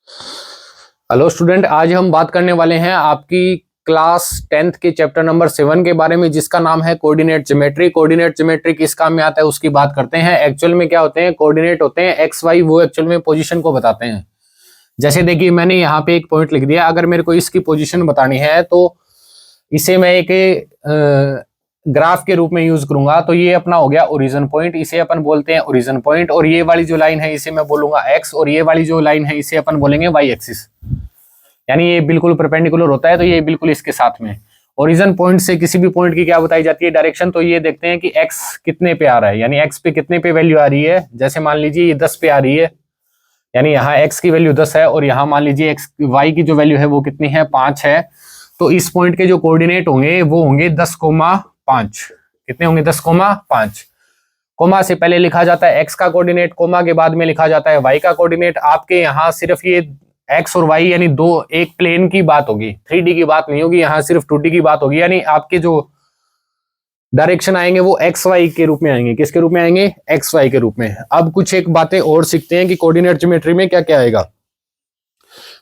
Hello student, आज हम बात करने वाले हैं आपकी क्लास 10th के चैप्टर नंबर 7 के बारे में, जिसका नाम है कोऑर्डिनेट ज्योमेट्री। कोऑर्डिनेट ज्योमेट्री किस काम में आता है उसकी बात करते हैं। एक्चुअल में क्या होते हैं कोऑर्डिनेट? होते हैं एक्स वाई, वो एक्चुअल में पोजीशन को बताते हैं। जैसे देखिए, मैंने यहाँ पे एक पॉइंट लिख दिया। अगर मेरे को इसकी पोजीशन बतानी है तो इसे मैं एक ग्राफ के रूप में यूज करूंगा। तो ये अपना हो गया ओरिजिन पॉइंट, इसे अपन बोलते हैं ओरिजिन पॉइंट। और ये वाली जो लाइन है इसे मैं बोलूंगा एक्स, और ये वाली जो लाइन है इसे अपन बोलेंगे वाई एक्सिस। यानी ये बिल्कुल परपेंडिकुलर होता है, तो ये बिल्कुल इसके साथ में। ओरिजिन पॉइंट से किसी भी पॉइंट की क्या बताई जाती है? डायरेक्शन। तो ये देखते हैं कि एक्स कितने पे आ रहा है, यानी एक्स पे कितने पे वैल्यू आ रही है। जैसे मान लीजिए ये 10 पे आ रही है, यानी यहाँ एक्स की वैल्यू 10 है, और यहाँ मान लीजिए एक्स वाई की जो वैल्यू है वो कितनी है? 5 है। तो इस पॉइंट के जो कोऑर्डिनेट होंगे वो होंगे 10,5। कितने होंगे? 10,5। कोमा से पहले लिखा जाता है एक्स का कोऑर्डिनेट, कोमा के बाद में लिखा जाता है वाई का कोऑर्डिनेट। आपके यहाँ सिर्फ ये एक्स और वाई यानी दो एक प्लेन की बात होगी, 3D की बात नहीं होगी, यहाँ सिर्फ 2D की बात होगी। यानी आपके जो डायरेक्शन आएंगे वो एक्स वाई के रूप में आएंगे। किसके रूप में आएंगे? एक्स वाई के रूप में। अब कुछ एक बातें और सीखते हैं कि कोऑर्डिनेट ज्योमेट्री में क्या क्या आएगा।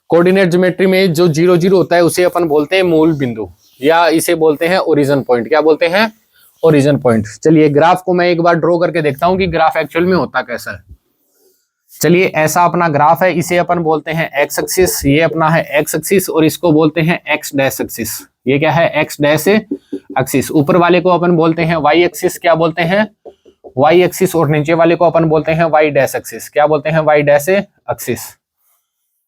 कोऑर्डिनेट ज्योमेट्री में जो 0 0 होता है उसे अपन बोलते हैं मूल बिंदु, या इसे बोलते हैं ओरिजिन पॉइंट। क्या बोलते हैं? Origin point. चलिए ग्राफ को मैं एक बार ड्रॉ करके देखता हूं कि ग्राफ एक्चुअल में होता कैसा है। चलिए ऐसा अपना ग्राफ है, इसे अपन बोलते हैं एक्स एक्सिस। ये अपना है एक्स एक्सिस, और इसको बोलते हैं एक्स डैश एक्सिस। ये क्या है? X dash axis. ऊपर वाले को अपन बोलते हैं वाई एक्सिस। क्या बोलते हैं? Y axis. और नीचे वाले को अपन बोलते हैं वाई डैश एक्सिस। क्या बोलते हैं? Y dash axis.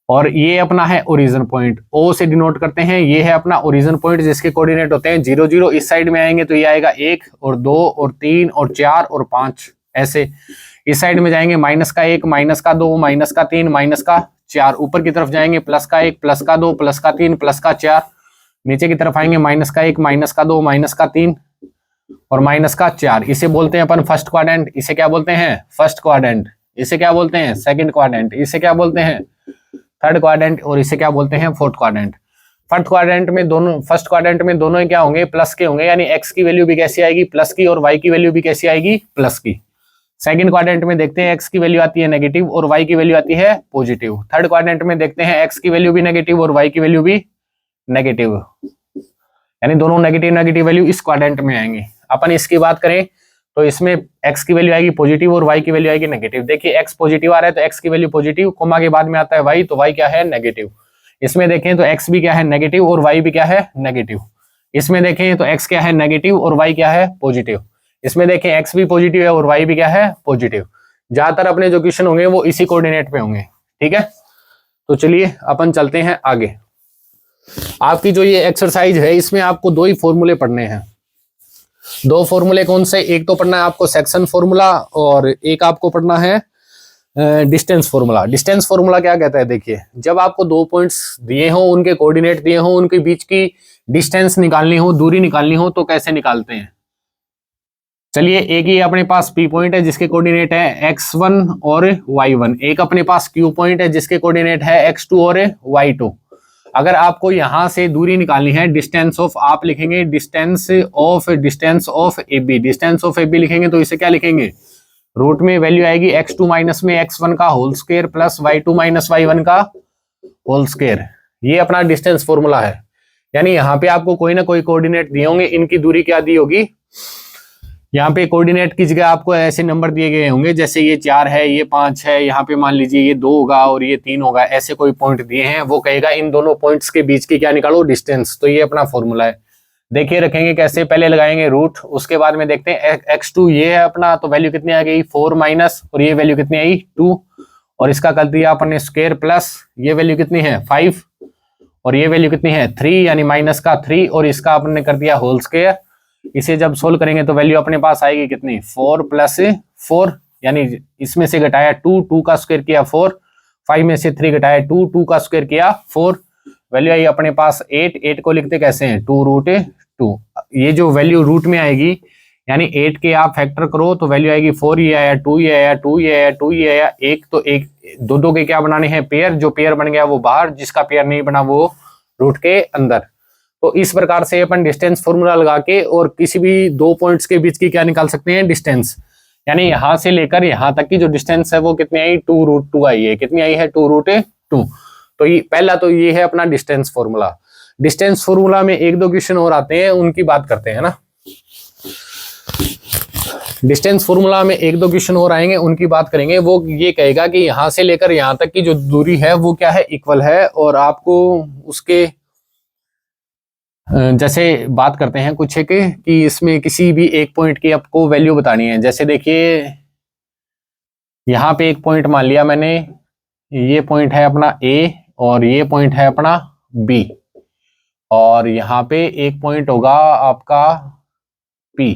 और ये अपना है ओरिजिन पॉइंट, ओ से डिनोट करते हैं। ये है अपना ओरिजिन पॉइंट जिसके कोऑर्डिनेट होते हैं 0 0। इस साइड में आएंगे तो ये आएगा 1 और 2 और 3 और 4 और 5 ऐसे। इस साइड में जाएंगे -1, -2, -3, -4। ऊपर की तरफ जाएंगे +1, +2, +3, +4। नीचे की तरफ आएंगे -1, -2, -3 और -4। इसे बोलते हैं अपन फर्स्ट क्वाड्रेंट। इसे क्या बोलते हैं? First quadrant. इसे क्या बोलते हैं? Second quadrant. इसे क्या बोलते हैं? Third quadrant. और इसे क्या बोलते हैं? Fourth quadrant. फर्स्ट क्वाड्रेंट में दोनों ही क्या होंगे? प्लस के होंगे, यानी एक्स की वैल्यू भी कैसी आएगी? प्लस की, और वाई की वैल्यू भी कैसी आएगी? प्लस की। सेकंड क्वाड्रेंट में देखते हैं एक्स की वैल्यू आती है नेगेटिव और वाई की वैल्यू आती है पॉजिटिव। थर्ड क्वाड्रेंट में देखते हैं एक्स की वैल्यू भी नेगेटिव और वाई की वैल्यू भी नेगेटिव, यानी दोनों नेगेटिव नेगेटिव वैल्यू इस क्वाड्रेंट में आएंगे। अपन इसकी बात करें तो इसमें एक्स की वैल्यू आएगी पॉजिटिव और वाई की वैल्यू आएगी नेगेटिव। देखिए एक्स पॉजिटिव आ रहा है तो एक्स की वैल्यू पॉजिटिव, कोमा के बाद में आता है वाई, तो वाई क्या है? नेगेटिव। इसमें देखें तो एक्स भी क्या है? नेगेटिव, और वाई भी क्या है? नेगेटिव। इसमें देखें तो एक्स क्या है? नेगेटिव, और वाई क्या है? पॉजिटिव। इसमें देखें एक्स भी पॉजिटिव है और वाई भी क्या है? पॉजिटिव। ज्यादातर अपने जो क्वेश्चन होंगे वो इसी कोऑर्डिनेट पे होंगे। ठीक है, तो चलिए अपन चलते हैं आगे। आपकी जो ये एक्सरसाइज है इसमें आपको 2 ही फॉर्मूले पढ़ने हैं। 2 फॉर्मूले कौन से? एक तो पढ़ना है आपको सेक्शन फॉर्मूला, और एक आपको पढ़ना है डिस्टेंस फॉर्मूला। डिस्टेंस फॉर्मूला क्या कहता है? देखिए, जब आपको 2 पॉइंट्स दिए हों, उनके कोऑर्डिनेट दिए हों, उनके बीच की डिस्टेंस निकालनी हो, दूरी निकालनी हो, तो कैसे निकालते हैं? चलिए, एक ही अपने पास P पॉइंट है जिसके कोऑर्डिनेट है x1 और y1। एक अपने पास Q पॉइंट है जिसके कोऑर्डिनेट है x2 और y2। अगर आपको यहां से दूरी निकालनी है, डिस्टेंस ऑफ, आप लिखेंगे distance of AB। Distance of AB लिखेंगे तो इसे क्या लिखेंगे? रूट में वैल्यू आएगी x2 माइनस में x1 का whole square plus y2 minus y1 का होल स्क्वायर। ये अपना डिस्टेंस फॉर्मूला है। यानी यहाँ पे आपको कोई ना कोई कोऑर्डिनेट दिए होंगे, इनकी दूरी क्या दी होगी? यहाँ पे कोऑर्डिनेट की जगह आपको ऐसे नंबर दिए गए होंगे, जैसे ये 4 है, ये 5 है, यहाँ पे मान लीजिए ये 2 होगा और ये 3 होगा। ऐसे कोई पॉइंट दिए हैं, वो कहेगा इन दोनों पॉइंट्स के बीच की क्या निकालो? डिस्टेंस। तो ये अपना फॉर्मूला है। देखिए रखेंगे कैसे, पहले लगाएंगे रूट, उसके बाद में देखते हैं x2 ये है अपना, तो वैल्यू कितनी आ गई? 4 माइनस, और ये वैल्यू कितनी आई? 2, और इसका कर दिया अपन ने स्क्वायर प्लस, ये वैल्यू कितनी है? 5, और ये वैल्यू कितनी है? 3, यानी माइनस का 3, और इसका अपन ने कर दिया होल स्क्वायर। इसे जब सोल्व करेंगे तो वैल्यू अपने पास आएगी कितनी? 4 प्लस 4, यानी इसमें से घटाया 2, 2 का स्क्वायर किया 4, 5 में से 3 घटाया 2, 2 का स्क्वायर किया 4, वैल्यू आई अपने पास 8। 8 को लिखते कैसे हैं? 2√2। ये जो वैल्यू रूट में आएगी, यानी 8 के आप फैक्टर करो तो वैल्यू आएगी 4, ये आया 2, ये आया 2, ये आया 2, ये आया 1। तो एक दो के क्या बनाने हैं? पेयर। जो पेयर बन गया वो बाहर, जिसका पेयर नहीं बना वो रूट के अंदर। तो इस प्रकार से अपन डिस्टेंस फॉर्मूला लगा के और किसी भी 2 पॉइंट्स के बीच की क्या निकाल सकते हैं? डिस्टेंस। यानी यहां से लेकर यहां तक की जो डिस्टेंस है वो कितनी आई? 2√2 आई है। कितनी आई है? 2√2। तो ये पहला तो ये है अपना डिस्टेंस फॉर्मूला। डिस्टेंस फॉर्मूला में एक दो क्वेश्चन और आते हैं, उनकी बात करते हैं ना। डिस्टेंस फॉर्मूला में एक दो क्वेश्चन और आएंगे, उनकी बात करेंगे। वो ये कहेगा कि यहां से लेकर यहां तक की जो दूरी है वो क्या है, इक्वल है। और आपको उसके जैसे बात करते हैं कुछ एक कि इसमें किसी भी एक पॉइंट की आपको वैल्यू बतानी है। जैसे देखिए यहाँ पे एक पॉइंट मान लिया मैंने, ये पॉइंट है अपना ए और ये पॉइंट है अपना बी, और यहाँ पे एक पॉइंट होगा आपका पी।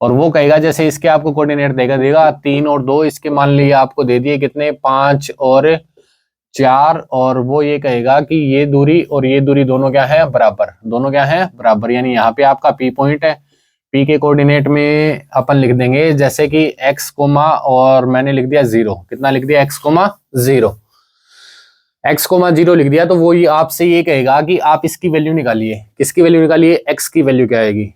और वो कहेगा जैसे इसके आपको कोऑर्डिनेट देगा 3 और 2, इसके मान लिया आपको दे दिए कितने 5 और 4, और वो ये कहेगा कि ये दूरी और ये दूरी दोनों क्या है, बराबर। दोनों क्या है, बराबर। यानी यहाँ पे आपका पी पॉइंट है, पी के कोऑर्डिनेट में अपन लिख देंगे जैसे कि x कोमा, और मैंने लिख दिया 0। कितना लिख दिया, x कोमा 0। x कोमा 0 लिख दिया। तो वो ये आपसे ये कहेगा कि आप इसकी वैल्यू निकालिए। किसकी वैल्यू निकालिए, x की वैल्यू क्या आएगी।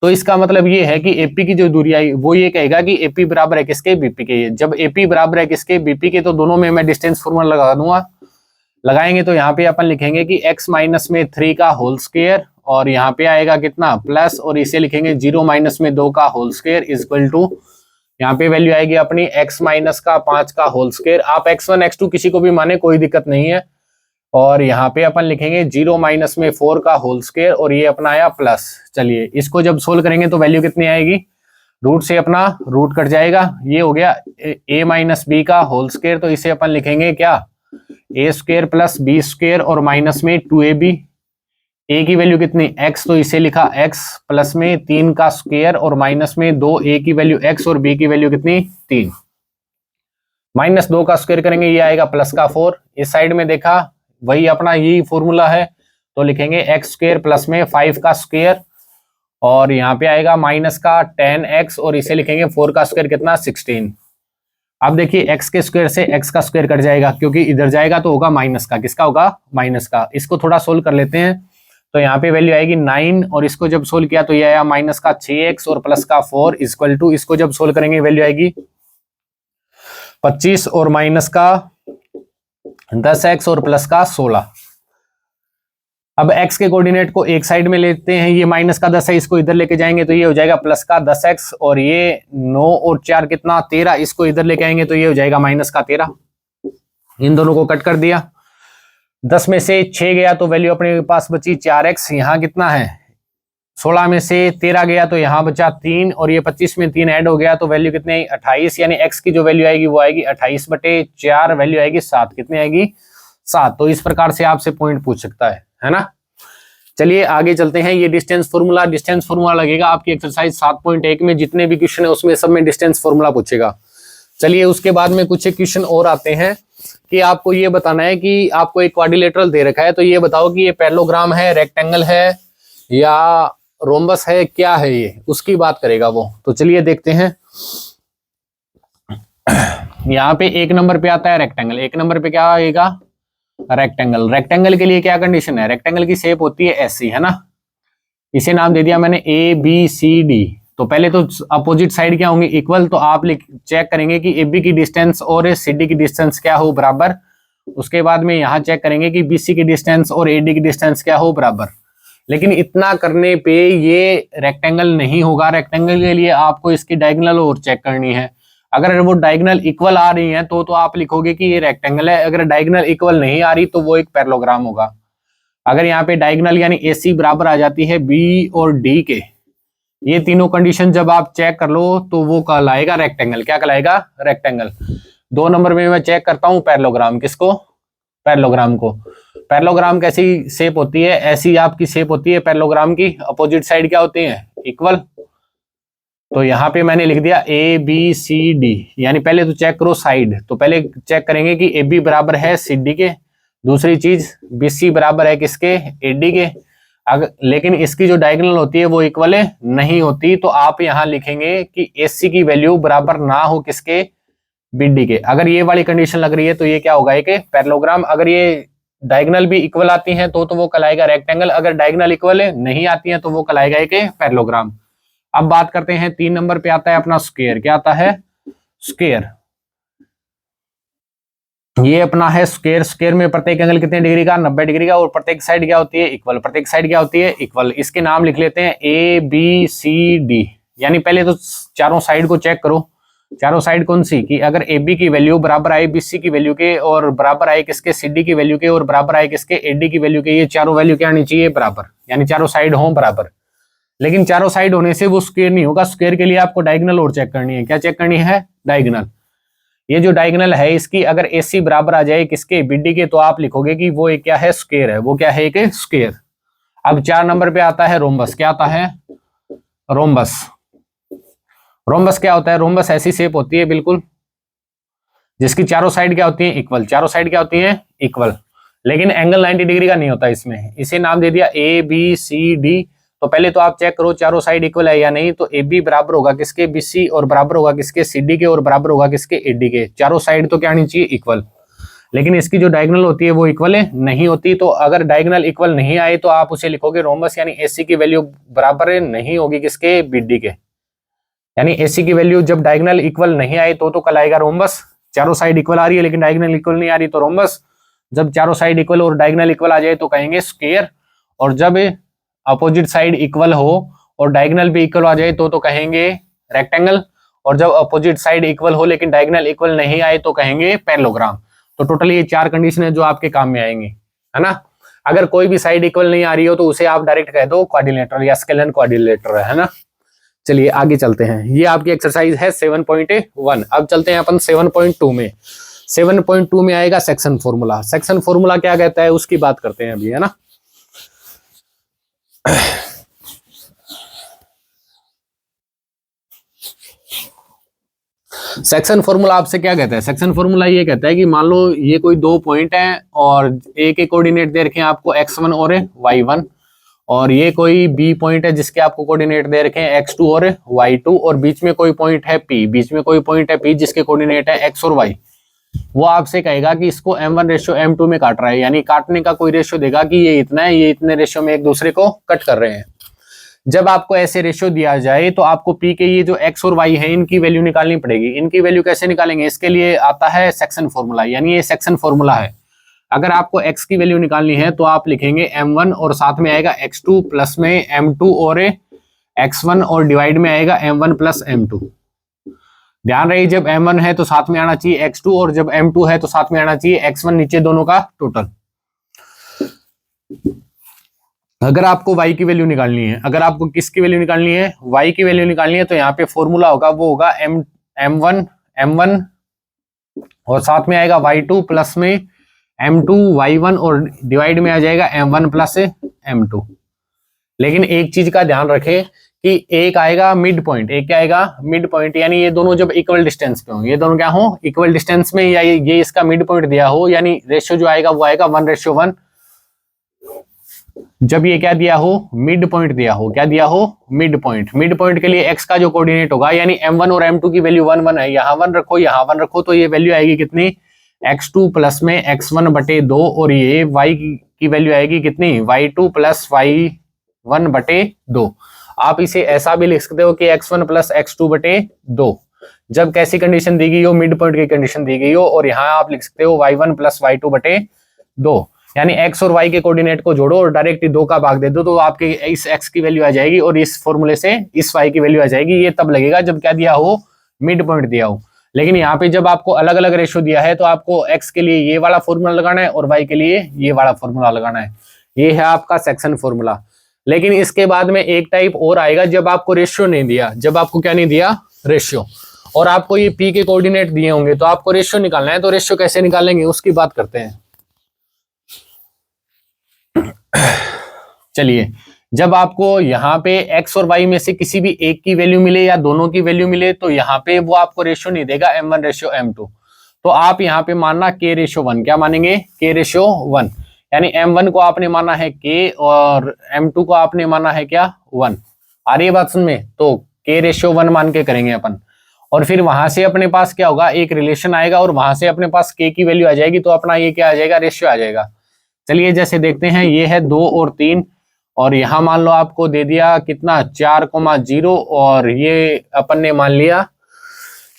तो इसका मतलब ये है कि एपी की जो दूरी आई वो ये कहेगा कि एपी बराबर है किसके, बीपी के। जब एपी बराबर है किसके, बीपी के, तो दोनों में मैं डिस्टेंस फॉर्मूला लगा दूंगा। लगाएंगे तो यहाँ पे अपन लिखेंगे कि x माइनस में 3 का होल स्क्वायर, और यहाँ पे आएगा कितना प्लस, और इसे लिखेंगे 0 माइनस में 2 का होल स्क्वायर इक्वल टू, यहाँ पे वैल्यू आएगी अपनी x माइनस का 5 का होल स्क्वायर। आप x1 x2 किसी को भी माने, कोई दिक्कत नहीं है। और यहाँ पे अपन लिखेंगे 0 माइनस में 4 का होल स्क्वायर, और ये अपना आया प्लस। चलिए इसको जब सोल्व करेंगे तो वैल्यू कितनी आएगी, रूट से अपना रूट कट जाएगा। ये हो गया a माइनस बी का होल स्क्वायर, तो इसे अपन लिखेंगे क्या, a square plus B square, और माइनस में 2ab। a की वैल्यू कितनी x, तो इसे लिखा x प्लस में 3 का स्क्वायर, और माइनस में 2a की वैल्यू x, और b की वैल्यू कितनी 3। माइनस 2 का स्क्वायर करेंगे, ये आएगा प्लस का 4। इस साइड में देखा वही अपना यही फॉर्मूला है, तो लिखेंगे एक्स स्क्वायर प्लस में 5 का स्क्वायर, और यहाँ पे आएगा माइनस का 10x, और इसे लिखेंगे 4 का स्क्वायर कितना 16। अब देखिए x के स्क्वायर से x का स्क्वायर कट जाएगा, क्योंकि इधर जाएगा तो होगा माइनस का। किसका होगा, माइनस का। इसको थोड़ा सोल्व कर लेते हैं, तो यहाँ पे वैल्यू आएगी 9, और इसको जब सोल्व किया तो ये आया माइनस का 6x और प्लस का 4 इक्वल टू, इसको जब सोल्व करेंगे वैल्यू आएगी 25 और माइनस का 10x और प्लस का 16। अब x के कोऑर्डिनेट को एक साइड में लेते हैं, ये माइनस का 10 है, इसको इधर लेके जाएंगे तो ये हो जाएगा प्लस का 10x, और ये 9 और 4 कितना 13, इसको इधर लेके आएंगे तो ये हो जाएगा माइनस का 13। इन दोनों को कट कर दिया, 10 में से 6 गया तो वैल्यू अपने पास बची 4x। यहाँ कितना है 16 में से 13 गया तो यहाँ बचा 3, और ये 25 में 3 ऐड हो गया तो वैल्यू कितनी आई 28। यानी x की जो वैल्यू आएगी वो आएगी 28/4, वैल्यू आएगी 7। कितनी आएगी 7। तो इस प्रकार से आपसे पॉइंट पूछ सकता है ना। चलिए आगे चलते हैं। ये डिस्टेंस फॉर्मूला लगेगा आपकी एक्सरसाइज 7.1 में। जितने भी क्वेश्चन है उसमें सब में डिस्टेंस फॉर्मूला पूछेगा। चलिए उसके बाद में कुछ क्वेश्चन और आते हैं कि आपको ये बताना है कि आपको एक क्वाड्रिलेटरल दे रखा है, तो ये बताओ कि ये पैरेललोग्राम है, रेक्टेंगल है, या रोम्बस है, क्या है ये, उसकी बात करेगा वो। तो चलिए देखते हैं। यहाँ पे 1 नंबर पे आता है रेक्टेंगल। 1 नंबर पे क्या आएगा, रेक्टेंगल। रेक्टेंगल के लिए क्या कंडीशन है, रेक्टेंगल की शेप होती है ऐसी, है ना। इसे नाम दे दिया मैंने ABCD। तो पहले तो अपोजिट साइड क्या होंगे, इक्वल। तो आप चेक करेंगे कि AB की डिस्टेंस और CD की डिस्टेंस क्या हो, बराबर। उसके बाद में यहाँ चेक करेंगे कि BC की डिस्टेंस और AD की डिस्टेंस क्या हो, बराबर। लेकिन इतना करने पे ये रेक्टेंगल नहीं होगा। रेक्टेंगल के लिए आपको इसकी डायगोनल और चेक करनी है। अगर वो डायगोनल इक्वल आ रही है तो आप लिखोगे कि ये रेक्टेंगल है। अगर डायगोनल इक्वल नहीं आ रही तो वो एक पैरेललोग्राम होगा। अगर यहाँ पे डायगोनल यानी AC बराबर आ जाती है B और D के, ये तीनों कंडीशन जब आप चेक कर लो तो वो कहलाएगा रेक्टेंगल। क्या कहलाएगा, रेक्टेंगल। 2 नंबर में मैं चेक करता हूँ पैरेललोग्राम। किसको, पैरेललोग्राम को। पैरेललोग्राम कैसी शेप होती है, ऐसी आपकी शेप होती है पैरेललोग्राम की। अपोजिट साइड क्या होती है, इक्वल। तो यहाँ पे मैंने लिख दिया ABCD, यानी पहले तो चेक करो साइड। तो पहले चेक करेंगे कि AB बराबर है CD के। दूसरी चीज BC बराबर है किसके, AD के। अगर लेकिन इसकी जो डायगोनल होती है वो इक्वल नहीं होती, तो आप यहाँ लिखेंगे कि AC की वैल्यू बराबर ना हो किसके, BD के। अगर ये वाली कंडीशन लग रही है तो ये क्या होगा, एक पैरेललोग्राम। अगर ये डायगोनल भी इक्वल आती हैं तो वो कहलाएगा रेक्टेंगल। अगर डायगोनल इक्वल नहीं आती हैं तो वो कहलाएगा एक पैरेललोग्राम। अब बात करते हैं 3 नंबर पे आता है अपना स्क्वायर। क्या आता है, स्क्वायर। ये अपना है स्क्वायर, स्क्वायर में प्रत्येक एंगल कितने डिग्री का, 90 डिग्री का, और प्रत्येक साइड क्या होती है, इक्वल, प्रत्येक साइड क्या होती है, इक्वल। इसके नाम लिख लेते हैं ए बी सी डी। यानी पहले तो चारों साइड को चेक करो, चारों साइड कौन सी, कि अगर ए बी की वैल्यू बराबर आए बी सी की वैल्यू के, और बराबर आए किसके, सी डी की वैल्यू के, और बराबर आए किसके, ए डी की वैल्यू के, ये चारों वैल्यू क्या आनी चाहिए, बराबर, यानी चारों साइड हो बराबर। लेकिन चारों साइड होने से वो स्क्वायर नहीं होगा, स्क्वायर के लिए आपको डायगोनल और चेक करनी है। क्या चेक करनी है, डायगोनल। ये जो डायगोनल है इसकी अगर AC बराबर आ जाए किसके, BD के, तो आप लिखोगे कि वो एक क्या है, स्क्वायर है, वो क्या है, एक स्क्वायर। अब 4 नंबर पे आता है रोम्बस। क्या आता है, रोम्बस। रोम्बस क्या होता है, रोम्बस ऐसी शेप होती है बिल्कुल जिसकी चारों साइड क्या होती है, इक्वल, चारों साइड क्या होती है, इक्वल, लेकिन एंगल 90 डिग्री का नहीं होता इसमें। इसे नाम दे दिया ABCD। तो पहले तो आप चेक करो चारों साइड इक्वल है या नहीं, तो AB बराबर होगा किसके, BC, और बराबर होगा किसके, CD के, और बराबर होगा किसके, AD के। चारों साइड तो क्या आनी चाहिए, इक्वल, लेकिन इसकी जो डायगोनल होती है वो इक्वल है नहीं होती। तो अगर डायगोनल इक्वल नहीं आए तो आप उसे लिखोगे रोम्बस, यानी AC की वैल्यू बराबर नहीं होगी किसके, BD के। यानी AC की वैल्यू जब डायगोनल इक्वल नहीं आए तो कहलाएगा रोम्बस। चारों साइड इक्वल आ रही है लेकिन डायगोनल इक्वल नहीं आ रही तो रोम्बस। जब चारों साइड इक्वल और डायगोनल इक्वल आ जाए तो कहेंगे स्क्वायर, और जब अपोजिट साइड इक्वल हो और डायगोनल भी इक्वल आ जाए तो कहेंगे रेक्टेंगल, और जब अपोजिट साइड इक्वल हो लेकिन डायगोनल इक्वल नहीं आए तो कहेंगे पैरेललोग्राम। तो टोटल ये 4 कंडीशन है जो आपके काम में आएंगी, है ना। अगर कोई भी साइड इक्वल नहीं आ रही हो तो उसे आप डायरेक्ट कह दो क्वाड्रिलेटरल या स्केलेन क्वाड्रिलेटरल, है ना। चलिए आगे चलते हैं, ये आपकी एक्सरसाइज है 7.1। अब चलते हैं अपन 7.2 में। 7.2 में आएगा सेक्शन फॉर्मूला। सेक्शन फॉर्मूला क्या कहता है उसकी बात करते हैं अभी, है ना। सेक्शन फॉर्मूला आपसे क्या कहता है, सेक्शन फॉर्मूला ये कहता है कि मान लो ये कोई 2 पॉइंट है और ए के कोऑर्डिनेट दे रखे हैं आपको x1 और y1, और ये कोई बी पॉइंट है जिसके आपको कोऑर्डिनेट दे रखे हैं x2 और y2, और बीच में कोई पॉइंट है p, बीच में कोई पॉइंट है p जिसके कोऑर्डिनेट है x और y। वो आपसे कहेगा कि इसको m1:m2 में काट रहा है, यानी काटने का कोई रेशियो देगा कि ये इतना है, ये इतने रेशियो में एक दूसरे को कट कर रहे हैं। जब आपको ऐसे रेशियो दिया जाए तो आपको p के ये जो x और y है इनकी वैल्यू निकालनी पड़ेगी। इनकी वैल्यू कैसे निकालेंगे, इसके लिए आता है सेक्शन फॉर्मूला, यानी ये सेक्शन फॉर्मूला है। अगर आपको x की वैल्यू निकालनी है तो आप लिखेंगे m1 और साथ में आएगा x2 प्लस में m2 और x1, और डिवाइड में आएगा m1 प्लस m2। ध्यान रही जब m1 है तो साथ में आना चाहिए x2, और जब m2 है तो साथ में आना चाहिए x1, नीचे दोनों का टोटल। अगर आपको y की वैल्यू निकालनी है, अगर आपको किसकी वैल्यू निकालनी है, y की वैल्यू निकालनी है, तो यहाँ पे फॉर्मूला होगा, वो होगा m1 और साथ में आएगा y2 प्लस में m2 y1, और डिवाइड में आ जाएगा m1 प्लस m2। लेकिन एक चीज का ध्यान रखें कि एक आएगा मिड पॉइंट, एक क्या आएगा, मिड पॉइंट, यानी ये दोनों जब इक्वल डिस्टेंस पे हो, ये दोनों क्या हो, इक्वल डिस्टेंस में, या ये इसका मिड पॉइंट दिया हो, यानी रेशियो जो आएगा वो आएगा 1:1। जब ये क्या दिया हो, मिड पॉइंट दिया हो, क्या दिया हो, मिड पॉइंट। मिड पॉइंट के लिए x का जो कोऑर्डिनेट होगा, यानी m1 और m2 की वैल्यू 1 1 है, यहाँ 1 रखो यहाँ 1 रखो, तो ये वैल्यू आएगी कितनी, x2 प्लस में x1/2, और ये y की वैल्यू आएगी कितनी, y2 प्लस y1/2। आप इसे ऐसा भी लिख सकते हो कि x1 प्लस x2/2। जब कैसी कंडीशन दी गई हो, मिड पॉइंट की कंडीशन दी गई हो, और यहाँ आप लिख सकते हो y1 प्लस y2/2, यानी x और y के कोऑर्डिनेट को जोड़ो और डायरेक्ट 2 का भाग दे दो, तो आपके इस x की वैल्यू आ जाएगी और इस फॉर्मूले से इस y की वैल्यू आ जाएगी। ये तब लगेगा जब क्या दिया हो, मिड पॉइंट दिया हो। लेकिन यहाँ पे जब आपको अलग अलग रेशियो दिया है तो आपको x के लिए ये वाला फॉर्मूला लगाना है और y के लिए ये वाला फॉर्मूला लगाना है। ये है आपका सेक्शन फॉर्मूला। लेकिन इसके बाद में एक टाइप और आएगा जब आपको रेशियो नहीं दिया, जब आपको क्या नहीं दिया, रेशियो, और आपको ये p के कोऑर्डिनेट दिए होंगे तो आपको रेशियो निकालना है। तो रेशियो कैसे निकालेंगे उसकी बात करते हैं। चलिए, जब आपको यहाँ पे x और y में से किसी भी एक की वैल्यू मिले या दोनों की वैल्यू मिले तो यहाँ पे वो आपको रेशियो नहीं देगा m1:m2। तो आप यहाँ पे मानना k:1। क्या मानेंगे, k:1, यानी m1 को आपने माना है k और m2 को आपने माना है क्या, 1। आ रही है बात सुन में, तो k:1 मान के करेंगे अपन, और फिर वहां से अपने पास क्या होगा, एक रिलेशन आएगा और वहां से अपने पास k की वैल्यू आ जाएगी, तो अपना ये क्या आ जाएगा, रेशियो आ जाएगा। चलिए जैसे देखते हैं, ये है 2 और 3, और यहाँ मान लो आपको दे दिया कितना, 4,0, और ये अपन ने मान लिया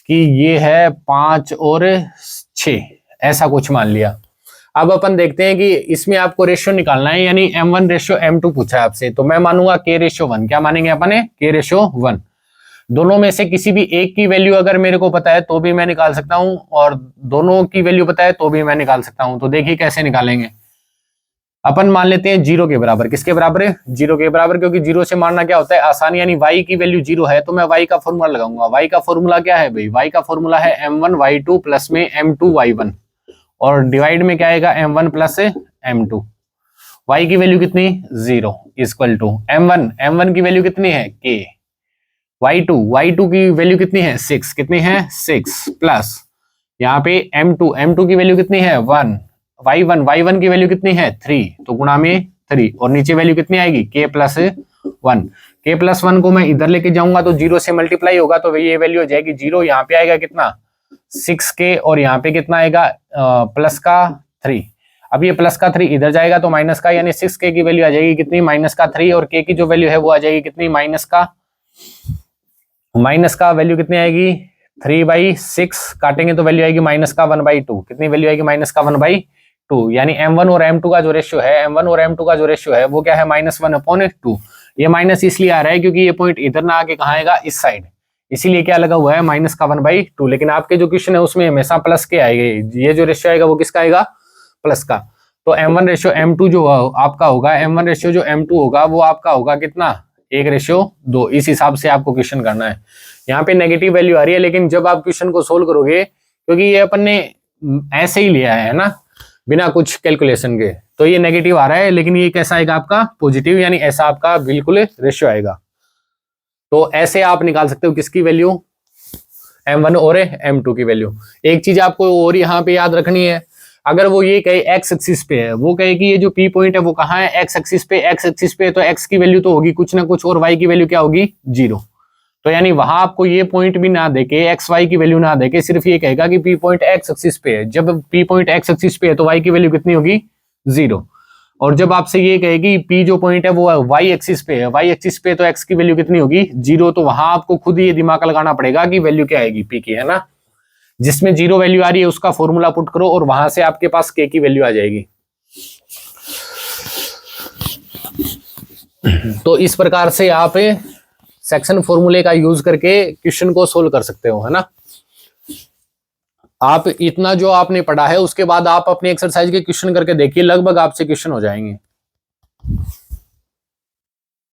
कि ये है 5 और 6, ऐसा कुछ मान लिया। अब अपन देखते हैं कि इसमें आपको रेशियो निकालना है, यानी m1 रेशियो m2 पूछा है आपसे, तो मैं मानूंगा k रेशियो 1। क्या मानेंगे अपन? k ratio 1। दोनों में से किसी भी एक की वैल्यू अगर मेरे को पता है तो भी मैं निकाल सकता हूं, और दोनों की वैल्यू पता है तो भी मैं निकाल सकता हूं। तो देखिए कैसे निकालेंगे। अपन मान लेते हैं 0 के बराबर। किसके बराबर है? 0 के बराबर, क्योंकि 0 से मानना क्या होता है? आसानी, यानी y की वैल्यू 0 है तो मैं y का फॉर्मूला लगाऊंगा। y का फॉर्मूला क्या है भाई? y का फॉर्मूला है m1y2 प्लस में m2y1, और डिवाइड में क्या आएगा? m1 plus m2। y की वैल्यू कितनी? 0 इक्वल टू m1 की वैल्यू कितनी है? k। y2 की वैल्यू कितनी है? 6। कितनी है? 6 प्लस यहाँ पे m2 की वैल्यू कितनी है? 1। y1 की वैल्यू कितनी है? 3, तो गुणा में 3, और नीचे वैल्यू कितनी आएगी? k plus 1। k प्लस 1 को मैं इधर लेके जाऊंगा तो 0 से मल्टीप्लाई होगा, तो ये वैल्यू हो जाएगी 0। यहाँ पे आएगा कितना? 6k, और यहाँ पे कितना आएगा? प्लस का 3। अब ये प्लस का 3 इधर जाएगा तो माइनस का, यानी 6k की वैल्यू आ जाएगी कितनी? माइनस का 3, और k की जो वैल्यू है वो आ जाएगी कितनी? माइनस का वैल्यू कितनी आएगी? 3/6 काटेंगे तो वैल्यू आएगी माइनस का 1/2। कितनी वैल्यू आएगी? माइनस का 1/2। यानी m1 और m2 का जो रेशियो है वो क्या है? -1/2। ये माइनस इसलिए आ रहा है क्योंकि ये पॉइंट इधर ना आके कहाँ आएगा? इस साइड, इसीलिए क्या लगा हुआ है? माइनस का 1/2। लेकिन आपके जो क्वेश्चन है उसमें हमेशा प्लस के आएंगे। ये जो रेशियो आएगा वो किसका आएगा? प्लस का। तो m1 रेशियो m2 जो आपका होगा, m1 रेशियो जो m2 होगा वो आपका होगा कितना? 1/2। इस हिसाब से आपको क्वेश्चन करना है। यहाँ पे नेगेटिव वैल्यू आ रही है, लेकिन जब आप क्वेश्चन को सोल्व करोगे, क्योंकि ये अपन ने ऐसे ही लिया है ना, बिना कुछ कैलकुलेशन के, तो ये नेगेटिव आ रहा है, लेकिन ये कैसा आएगा आपका? पॉजिटिव, यानी ऐसा आपका बिल्कुल रेशियो आएगा। तो ऐसे आप निकाल सकते हो किसकी वैल्यू? m1 और m2 की वैल्यू। एक चीज आपको और यहाँ पे याद रखनी है, अगर वो ये कहे एक्स एक्सिस पे है, वो कहे कि ये जो पी पॉइंट है वो कहाँ है? एक्स एक्सिस पे, तो एक्स की वैल्यू तो होगी कुछ ना कुछ, और वाई की वैल्यू क्या होगी? 0। तो यानी वहां आपको ये पॉइंट भी ना देके, एक्स वाई की वैल्यू ना देके, सिर्फ ये कहेगा कि पी पॉइंट एक्स एक्सिस पे है। जब पी पॉइंट एक्स एक्सिस पे है तो वाई की वैल्यू कितनी होगी? 0। और जब आपसे ये कहेगी पी जो पॉइंट है वो वाई एक्सिस पे है, वाई एक्सिस पे तो एक्स की वैल्यू कितनी होगी? 0। तो वहां आपको खुद ही ये दिमाग लगाना पड़ेगा कि वैल्यू क्या आएगी पी की, है ना। जिसमें 0 वैल्यू आ रही है उसका फॉर्मूला पुट करो, और वहां से आपके पास के की वैल्यू आ जाएगी। तो इस प्रकार से आप सेक्शन फॉर्मूले का यूज करके क्वेश्चन को सोल्व कर सकते हो, है ना। आप इतना जो आपने पढ़ा है उसके बाद आप अपनी एक्सरसाइज के क्वेश्चन करके देखिए, लगभग आपसे क्वेश्चन हो जाएंगे।